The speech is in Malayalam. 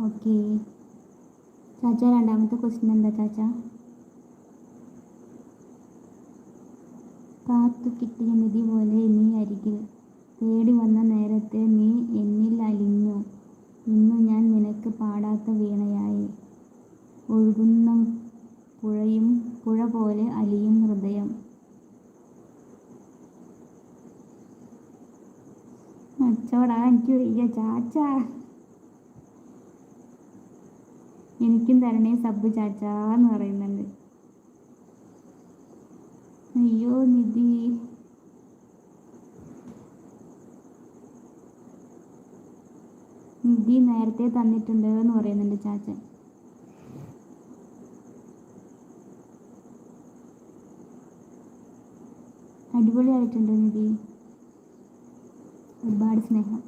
ഓക്കെ ചാച്ച, രണ്ടാമത്തെ ക്വസ്റ്റ്യൻ എന്താ ചാച്ച? കാത്തു കിട്ടിയ നിധി പോലെ നീ അരികിൽ, തേടി വന്ന നേരത്തെ നീ എന്നിൽ അലിഞ്ഞു. ഇന്നു ഞാൻ നിനക്ക് പാടാത്ത വീണയായി. ഒഴുകുന്ന പുഴ പോലെ അലിയും ഹൃദയം. അച്ചോടാ, എനിക്ക് വയ്യ ചാച്ച. എനിക്കും തരണേ സബ് ചാച്ചാ എന്ന് പറയുന്നുണ്ട്. അയ്യോ നിധി, നിധി നേരത്തെ തന്നിട്ടുണ്ട് എന്ന് പറയുന്നുണ്ട് ചാച്ചൻ. അടിപൊളിയായിട്ടുണ്ട് നിധി, ഒരുപാട് സ്നേഹം.